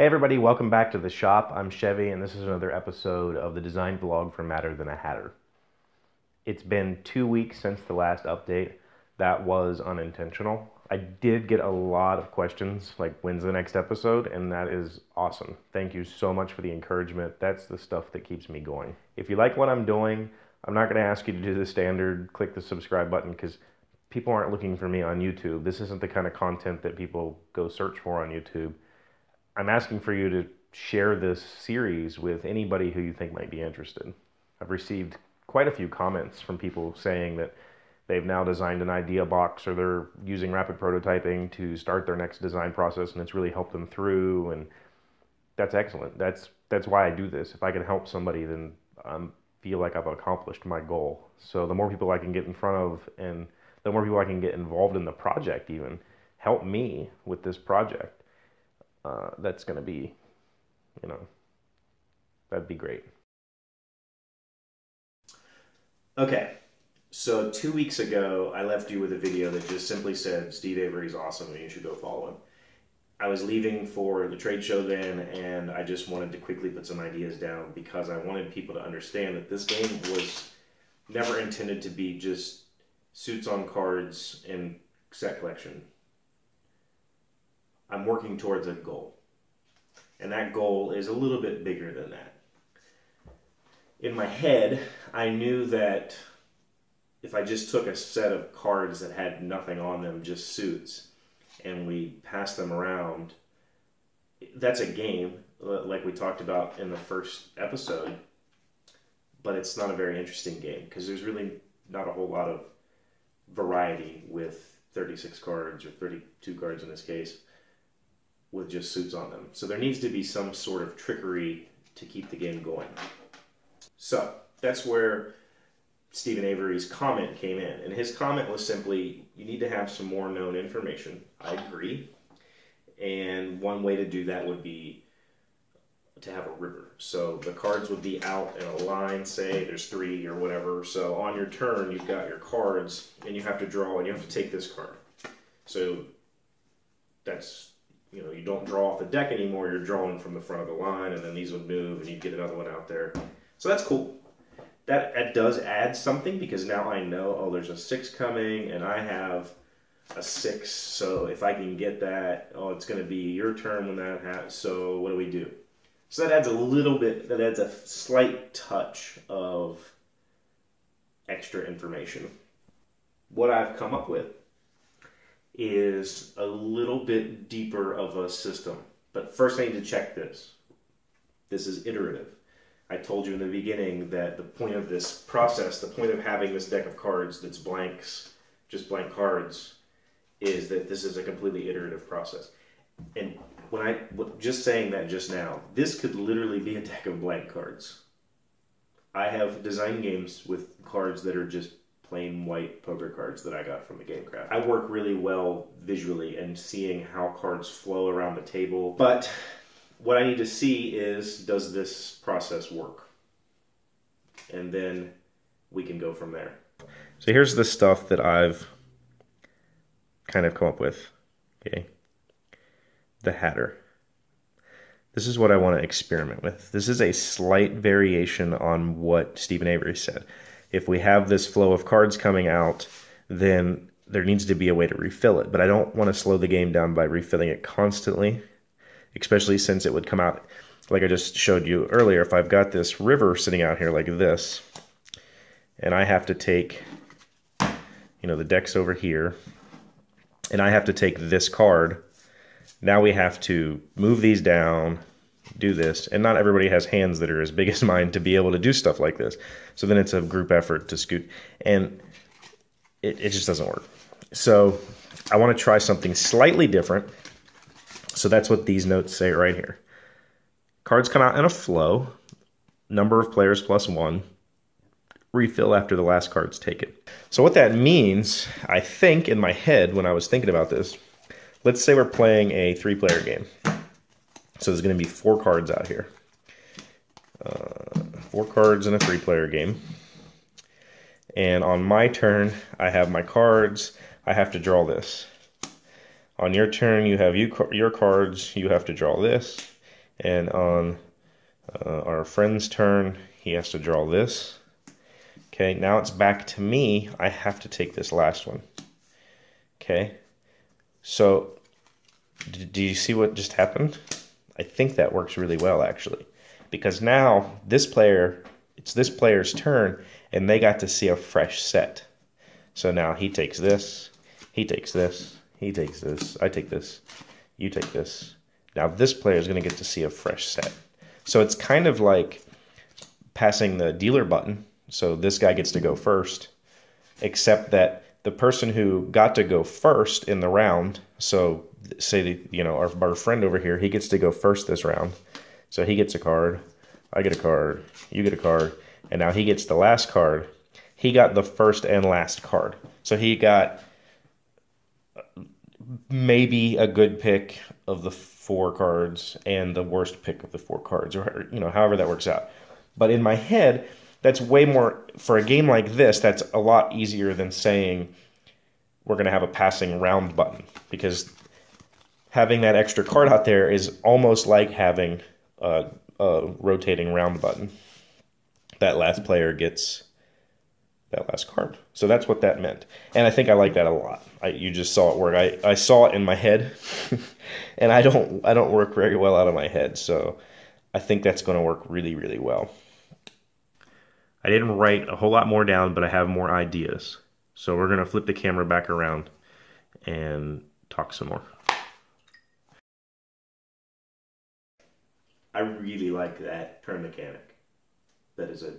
Hey everybody, welcome back to the shop. I'm Chevy and this is another episode of the design vlog for Madder Than a Hatter. It's been 2 weeks since the last update. That was unintentional. I did get a lot of questions like when's the next episode, and that is awesome. Thank you so much for the encouragement. That's the stuff that keeps me going. If you like what I'm doing, I'm not going to ask you to do the standard click the subscribe button because people aren't looking for me on YouTube. This isn't the kind of content that people go search for on YouTube. I'm asking for you to share this series with anybody who you think might be interested. I've received quite a few comments from people saying that they've now designed an idea box or they're using rapid prototyping to start their next design process, and it's really helped them through, and that's excellent. That's why I do this. If I can help somebody, then I feel like I've accomplished my goal. So the more people I can get in front of and the more people I can get involved in the project even, help me with this project. That's going to be, that'd be great. Okay, so 2 weeks ago, I left you with a video that just simply said, Steve Avery's awesome and you should go follow him. I was leaving for the trade show then, and I just wanted to quickly put some ideas down because I wanted people to understand that this game was never intended to be just suits on cards and set collection. I'm working towards a goal. And that goal is a little bit bigger than that. In my head, I knew that if I just took a set of cards that had nothing on them, just suits, and we passed them around, that's a game, like we talked about in the first episode, but it's not a very interesting game because there's really not a whole lot of variety with 36 cards, or 32 cards in this case, with just suits on them. So there needs to be some sort of trickery to keep the game going. So that's where Steven Avery's comment came in. And his comment was simply, you need to have some more known information. I agree. And one way to do that would be to have a river. So the cards would be out in a line, say there's 3 or whatever. So on your turn, you've got your cards and you have to draw and you have to take this card. So that's, you don't draw off the deck anymore, you're drawing from the front of the line, and then these would move, and you get another one out there. So that's cool. That does add something, because now I know, oh, there's a 6 coming, and I have a 6, so if I can get that, oh, it's going to be your turn when that happens, so what do we do? So that adds a little bit, that adds a slight touch of extra information. What I've come up with is a little bit deeper of a system. But first I need to check this. This is iterative. I told you in the beginning that the point of this process, the point of having this deck of cards that's blanks, just blank cards, is that this is a completely iterative process. And just saying that just now, this could literally be a deck of blank cards. I have designed games with cards that are just plain white poker cards that I got from the GameCraft. I work really well visually and seeing how cards flow around the table, but what I need to see is, does this process work? And then we can go from there. So here's the stuff that I've kind of come up with, okay? The Hatter. This is what I want to experiment with. This is a slight variation on what Steven Avery said. If we have this flow of cards coming out, then there needs to be a way to refill it. But I don't want to slow the game down by refilling it constantly, especially since it would come out, like I just showed you earlier, if I've got this river sitting out here like this, and I have to take, the deck's over here, and I have to take this card, now we have to move these down, do this, and not everybody has hands that are as big as mine to be able to do stuff like this. So then it's a group effort to scoot, and it just doesn't work. So I want to try something slightly different. So that's what these notes say right here. Cards come out in a flow, number of players +1, refill after the last card's taken. So what that means, I think in my head when I was thinking about this, let's say we're playing a 3-player game. So there's going to be 4 cards out here. 4 cards in a 3-player game. And on my turn, I have my cards. I have to draw this. On your turn, you have your cards. You have to draw this. And on our friend's turn, he has to draw this. Okay, now it's back to me. I have to take this last one. Okay, so do you see what just happened? I think that works really well, actually. Because now this player, it's this player's turn, and they got to see a fresh set. So now he takes this, he takes this, he takes this, I take this, you take this. Now this player is going to get to see a fresh set. So it's kind of like passing the dealer button. So this guy gets to go first, except that the person who got to go first in the round, so say, you know, our friend over here, he gets to go first this round. So he gets a card, I get a card, you get a card, and now he gets the last card. He got the first and last card. So he got maybe a good pick of the 4 cards and the worst pick of the 4 cards, or, you know, however that works out. But in my head, that's way more, for a game like this, that's a lot easier than saying we're going to have a passing round button, because having that extra card out there is almost like having a rotating round button. That last player gets that last card. So that's what that meant. And I think I like that a lot. You just saw it work. I saw it in my head, and I don't work very well out of my head. So I think that's going to work really, really well. I didn't write a whole lot more down, but I have more ideas. So we're going to flip the camera back around and talk some more. I really like that turn mechanic. That is a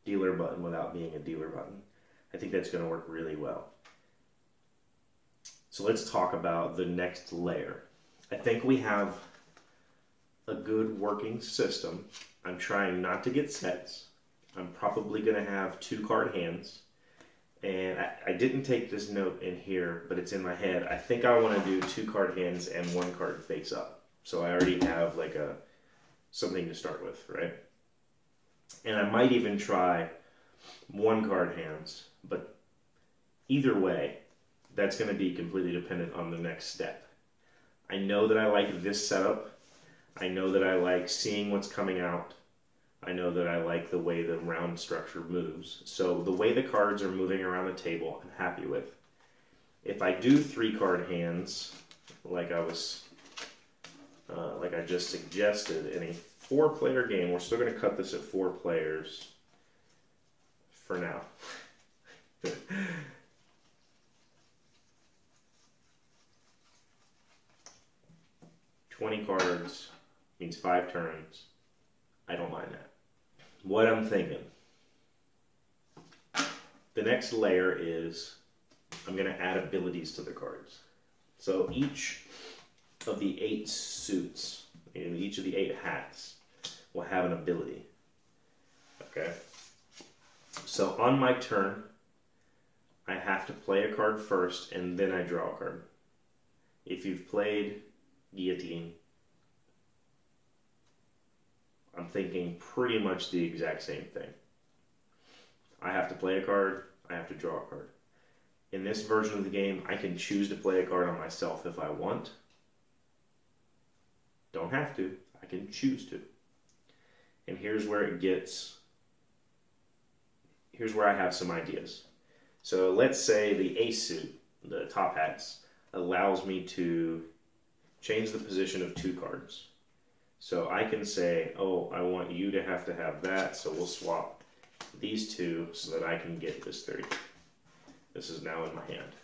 dealer button without being a dealer button. I think that's going to work really well. So let's talk about the next layer. I think we have a good working system. I'm trying not to get sets. I'm probably going to have 2 card hands. And I didn't take this note in here, but it's in my head. I think I want to do 2 card hands and 1 card face up. So I already have like something to start with, right? And I might even try 1 card hands, but either way, that's going to be completely dependent on the next step. I know that I like this setup. I know that I like seeing what's coming out. I know that I like the way the round structure moves. So the way the cards are moving around the table, I'm happy with. If I do 3 card hands, like I just suggested, in a 4-player game, we're still going to cut this at 4 players for now. 20 cards means 5 turns. I don't mind that. What I'm thinking, the next layer is I'm going to add abilities to the cards. So each of the 8 suits, each of the 8 hats will have an ability. Okay? So on my turn, I have to play a card first and then I draw a card. If you've played Guillotine, I'm thinking pretty much the exact same thing. I have to play a card, I have to draw a card. In this version of the game, I can choose to play a card on myself if I want. Don't have to, I can choose to. And here's where I have some ideas. So let's say the ace suit, the top hats, allows me to change the position of 2 cards. So I can say, oh, I want you to have that, so we'll swap these 2 so that I can get this 30. This is now in my hand.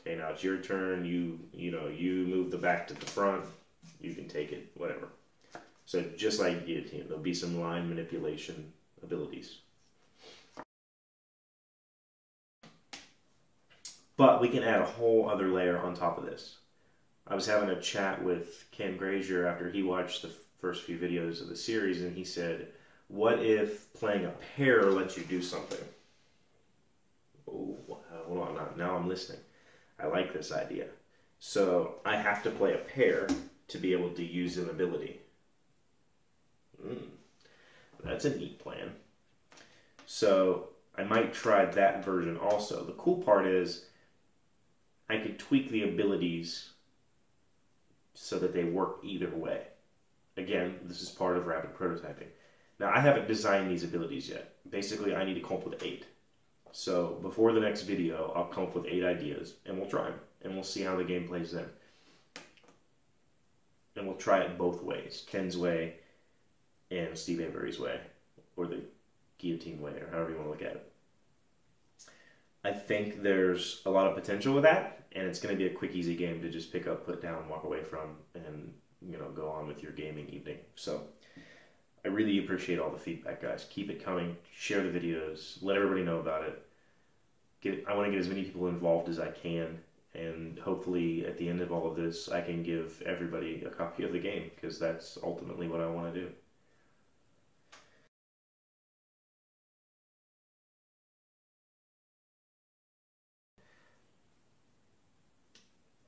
Okay, now it's your turn. You move the back to the front. You can take it, whatever. So just like Guillotine, there'll be some line manipulation abilities. But we can add a whole other layer on top of this. I was having a chat with Ken Grazier after he watched the first few videos of the series, and he said, what if playing a pair lets you do something? Oh, hold on, now I'm listening. I like this idea. So I have to play a pair to be able to use an ability. That's a neat plan. So I might try that version also. The cool part is I could tweak the abilities so that they work either way. Again, this is part of rapid prototyping. Now, I haven't designed these abilities yet. Basically, I need to come up with 8. So before the next video, I'll come up with 8 ideas, and we'll try them, and we'll see how the game plays then. And we'll try it both ways, Ken's way and Steve Avery's way, or the guillotine way, or however you want to look at it. I think there's a lot of potential with that, and it's going to be a quick, easy game to just pick up, put down, walk away from, and go on with your gaming evening. So I really appreciate all the feedback, guys. Keep it coming. Share the videos. Let everybody know about it. I want to get as many people involved as I can, and hopefully at the end of all of this, I can give everybody a copy of the game, because that's ultimately what I want to do.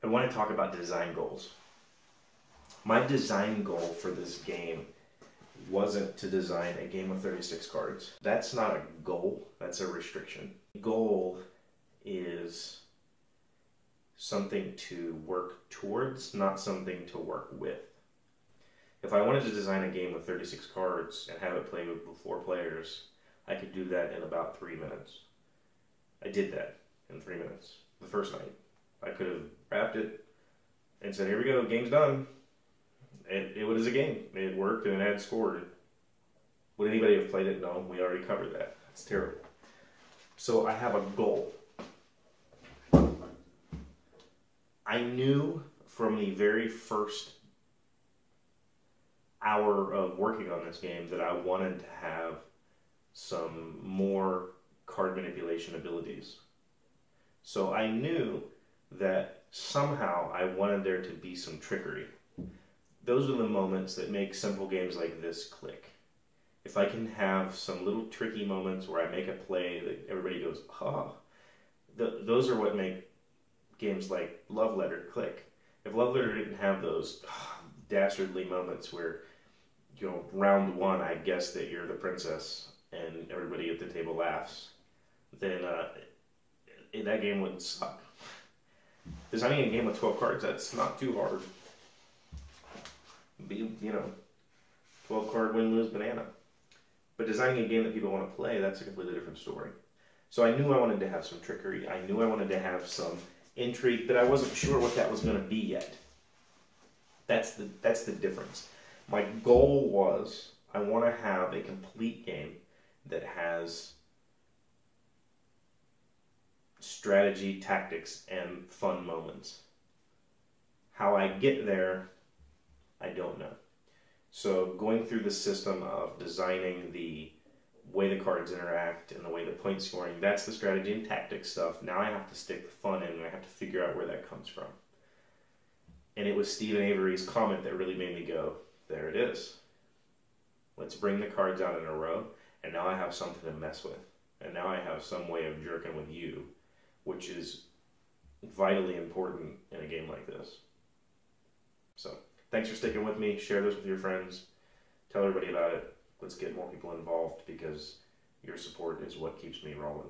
I want to talk about design goals. My design goal for this game wasn't to design a game of 36 cards. That's not a goal, that's a restriction. Goal is something to work towards, not something to work with. If I wanted to design a game with 36 cards and have it play with 4 players, I could do that in about 3 minutes. I did that in 3 minutes, the first night. I could have wrapped it and said, here we go, game's done. It was a game. It worked and it had scored. Would anybody have played it? No, we already covered that. It's terrible. So I have a goal. I knew from the very first hour of working on this game that I wanted to have some more card manipulation abilities. So I knew that somehow I wanted there to be some trickery. Those are the moments that make simple games like this click. If I can have some little tricky moments where I make a play that everybody goes, ah, those are what make games like Love Letter click. If Love Letter didn't have those dastardly moments where, round 1, I guess that you're the princess and everybody at the table laughs, then that game would suck. Designing a game with 12 cards, that's not too hard. 12 card win, lose, banana. But designing a game that people want to play, that's a completely different story. So I knew I wanted to have some trickery. I knew I wanted to have some intrigue, but I wasn't sure what that was going to be yet. That's the difference. My goal was, I want to have a complete game that has strategy, tactics, and fun moments. How I get there, I don't know. So going through the system of designing the way the cards interact and the way the point scoring, that's the strategy and tactics stuff. Now I have to stick the fun in, and I have to figure out where that comes from. And it was Stephen Avery's comment that really made me go, there it is. Let's bring the cards out in a row, and now I have something to mess with. And now I have some way of jerking with you, which is vitally important in a game like this. So, thanks for sticking with me. Share this with your friends. Tell everybody about it. Let's get more people involved, because your support is what keeps me rolling.